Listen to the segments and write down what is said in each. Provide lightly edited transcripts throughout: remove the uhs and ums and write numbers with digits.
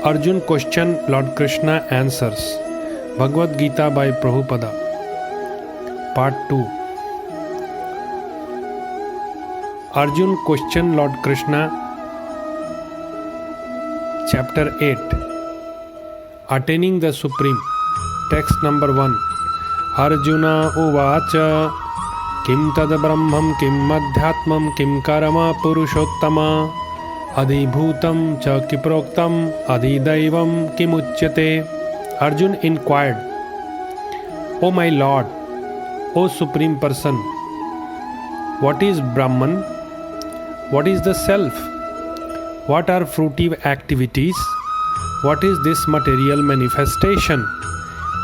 Arjun question, Lord Krishna answers. Bhagavad Gita by Prabhupada. Part 2. Arjun question Lord Krishna. Chapter 8. Attaining the Supreme. Text number 1. Arjuna uvacha kim tad brahmam kim madhyatmam kim karma purushottama adhibhutam cha kiproktam adhidaivam kimuchyate. Arjun inquired, O my Lord, O Supreme Person, what is Brahman? What is the Self? What are fruitive activities? What is this material manifestation?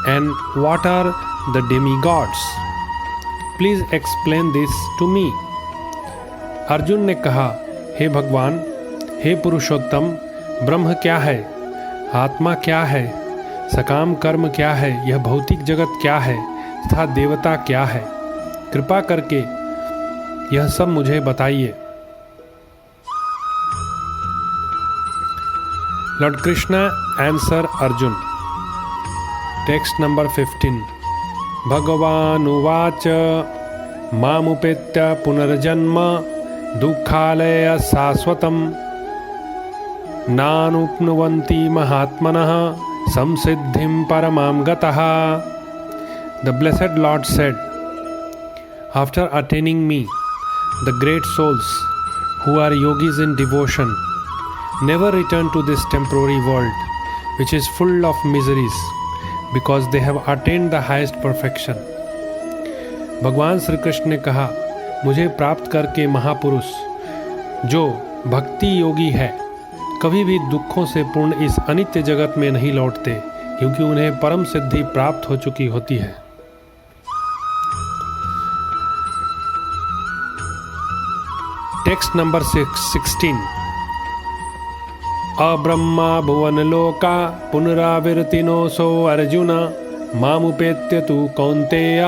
And what are the demigods? Please explain this to me. Arjun ने कहा, हे भगवान, हे पुरुषोत्तम, ब्रह्म क्या है, आत्मा क्या है, सकाम कर्म क्या है, यह भौतिक जगत क्या है तथा देवता क्या है, कृपा करके यह सब मुझे बताइए। Lord Krishna answer Arjun. Text number 15। भगवान उवाच मामुपेत्य पुनर्जन्म दुःखालय शाश्वतम् नानुप्नुवन्ति महात्मनः संसिद्धिं परमां गतः। The blessed Lord said, after attaining me, the great souls who are yogis in devotion never return to this temporary world which is full of miseries because they have attained the highest perfection. भगवान श्री कृष्ण ने कहा, मुझे प्राप्त करके महापुरुष जो भक्ति योगी है कभी भी दुखों से पूर्ण इस अनित्य जगत में नहीं लौटते, क्योंकि उन्हें परम सिद्धि प्राप्त हो चुकी होती है। Text number 16। अब्रह्मा भुवन लोका पुनराविर्तिनोऽसो अर्जुन मामुपेत्य तु कौन्तेय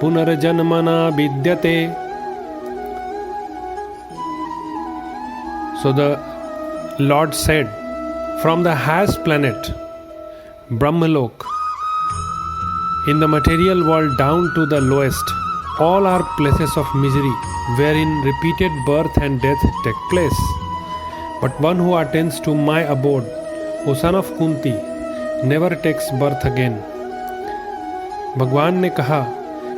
पुनर्जन्म न विद्यते। So the Lord said, from the highest planet, Brahmalok, in the material world down to the lowest, all are places of misery, wherein repeated birth and death take place. But one who attains to my abode, O son of Kunti, never takes birth again. भगवान ने कहा,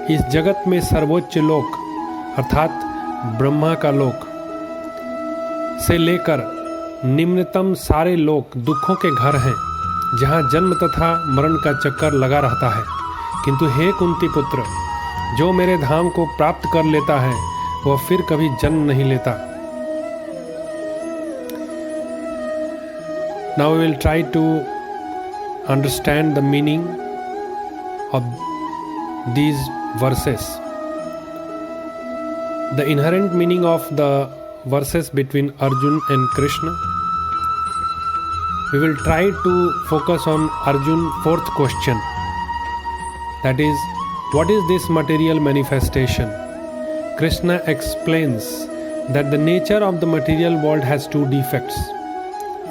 इस जगत में सर्वोच्च लोक अर्थात ब्रह्मा का लोक से लेकर निम्नतम सारे लोक दुखों के घर हैं, जहाँ जन्म तथा मरण का चक्कर लगा रहता है। किंतु हे कुंती पुत्र, जो मेरे धाम को प्राप्त कर लेता है वह फिर कभी जन्म नहीं लेता। Now we will try to understand the meaning of these verses. The inherent meaning of the verses between Arjun and Krishna. We will try to focus on Arjun's fourth question. That is, what is this material manifestation? Krishna explains that the nature of the material world has two defects.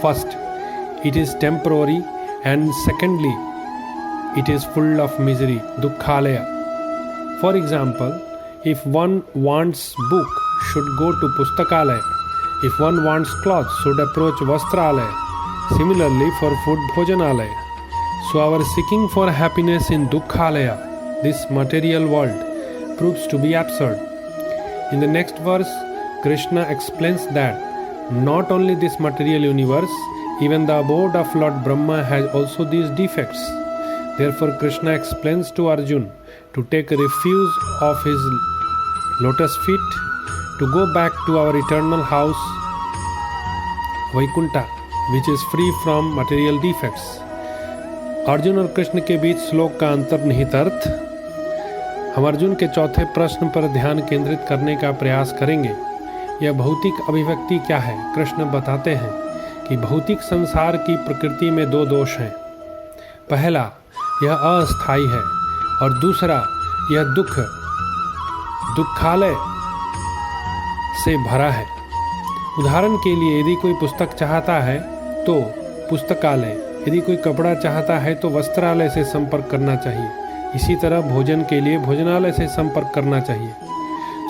First, it is temporary, and secondly, it is full of misery, dukkhalaya. For example, if one wants book, should go to pustakalaya. If one wants clothes, should approach vastralaya. Similarly, for food, bhojanalaya. So our seeking for happiness in dukkhalaya, this material world, proves to be absurd. In the next verse, Krishna explains that not only this material universe, even the abode of Lord Brahma has also these defects. Therefore, Krishna explains to Arjun to take refuge of his lotus feet, to go back to our eternal house, Vaikunta, which is free from material defects. Arjun और कृष्ण के बीच श्लोक का अंतर्निहित अर्थ। हम अर्जुन के चौथे प्रश्न पर ध्यान केंद्रित करने का प्रयास करेंगे। यह भौतिक अभिव्यक्ति क्या है? कृष्ण बताते हैं कि भौतिक संसार की प्रकृति में दो दोष हैं। पहला, यह अस्थायी है, और दूसरा, यह दुखालय से भरा है। उदाहरण के लिए, यदि कोई पुस्तक चाहता है तो पुस्तकालय, यदि कोई कपड़ा चाहता है तो वस्त्रालय से संपर्क करना चाहिए। इसी तरह भोजन के लिए भोजनालय से संपर्क करना चाहिए।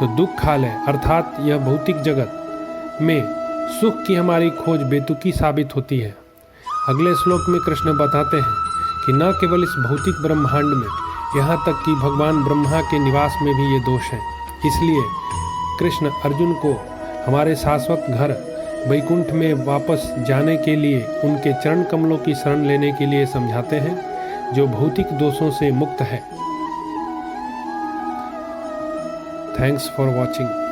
तो दुखालय अर्थात यह भौतिक जगत में सुख की हमारी खोज बेतुकी साबित होती है। अगले श्लोक में कृष्ण बताते हैं कि न केवल इस भौतिक ब्रह्मांड में, यहाँ तक कि भगवान ब्रह्मा के निवास में भी ये दोष है। इसलिए कृष्ण अर्जुन को हमारे शाश्वत घर वैकुंठ में वापस जाने के लिए उनके चरण कमलों की शरण लेने के लिए समझाते हैं, जो भौतिक दोषों से मुक्त है। Thanks for watching.